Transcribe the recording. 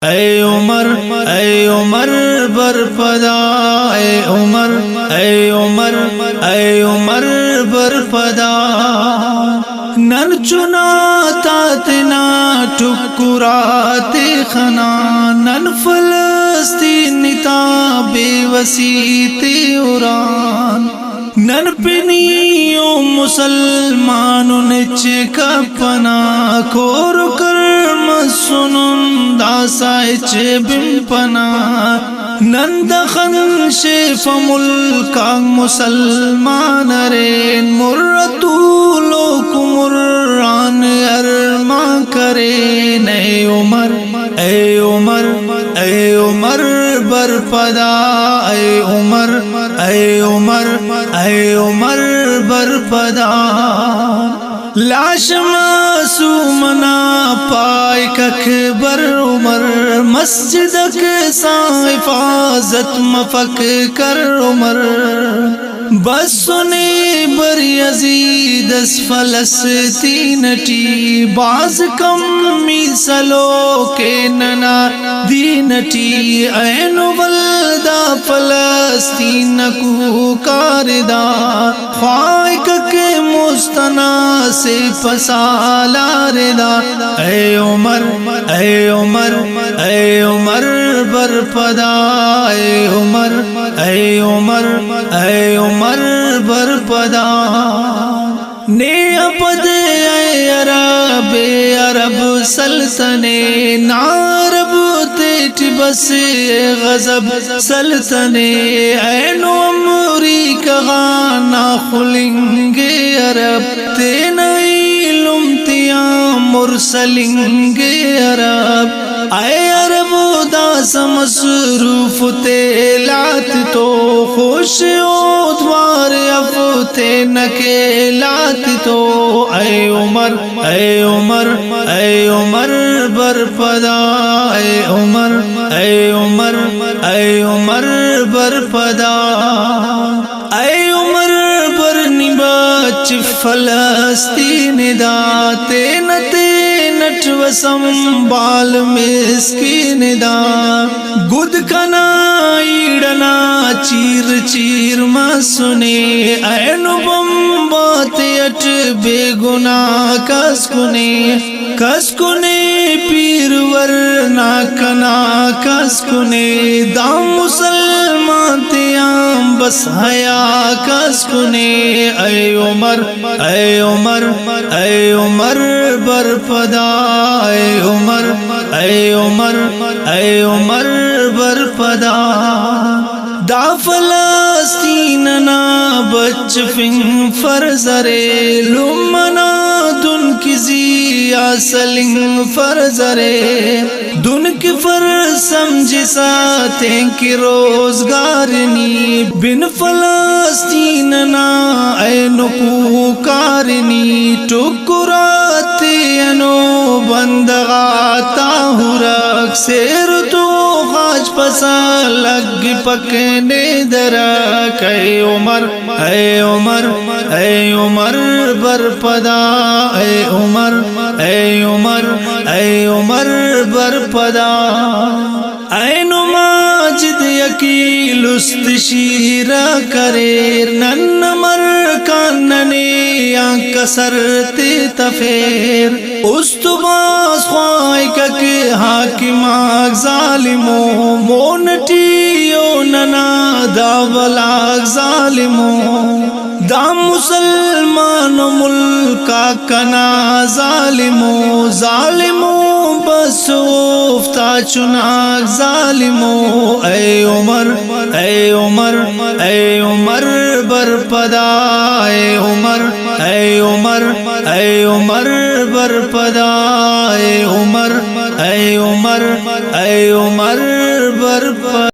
اے عمر اے عمر برپدا اے عمر اے عمر اے عمر برپدا نن چنا تاتنا ٹکرات خنا نن فلسطین تا بے وسیط اوران نن پنیو مسلمانوں نچ کپنا کور کرم سنن داسا اچ بمپنا نن دخن شیف ملکا مسلمان رین مرتو لوک مران ارما کرین اے عمر اے عمر اے عمر برپدا اے عمر اے عمر اے عمر برپدا لاش معصومنا پائک اکبر عمر مسجدک سا حفاظت مفک کر عمر بس سنے بر یزید اس فلسطین ٹی باز کم میسلو کے ننا دین ٹی این ولدہ فلسطین کو کاردا خائق کے مستنا سے پسالا ردا اے عمر اے عمر اے عمر برپدا اے عمر اے عمر اے عمر برپدا نے ابد اے عرب عرب سلطنے نارب تیٹ بس غضب سلطنے این عمری کغانا خلنگے عرب تین علم تیاں مرسلنگے عرب اے عرب داس مصروف تیلات تو خوش ادوار افتے نکیلات تو اے عمر اے عمر اے عمر برپدا اے عمر اے عمر اے عمر برپدا اے عمر برنی بچ فلسطین دا تینتے نٹ وسنبال مسکین دا گد کنا ایڑنا چیر چیر ما سنے این بمبات اٹ بے گناہ کس کنے پیر ورنا کنا کس کنے دا مسلمان تیام بس حیا کس کنے اے عمر اے عمر اے عمر برپدا اے عمر اے عمر اے عمر برپدا دا فلسطین نا بچ فن فرزرے لمنا دن کی زیا سلنگ فرزرے دن کی فر سمجھ ساتیں کی روزگارنی بن فلسطین نا اے نکو کارنی ٹکراتے انو بندغاتا ہرک سیر تو خاج پسا لگ پکنے درک اے عمر اے عمر اے عمر برپدا اے عمر اے عمر اے عمر برپدا اے ماجد یکیل استشیرہ کریر نن مر کاننے یا کسرتے تفیر استباس خواہی کے حاکم آگ ظالموں مونٹیو ننا دا بلاگ ظالموں دا مسلمان ملکا کنا ظالموں ظالموں بس افتا چناک ظالموں اے عمر اے عمر اے عمر برپدا اے عمر اے عمر اے عمر برپدا اے عمر اے عمر اے عمر برپدا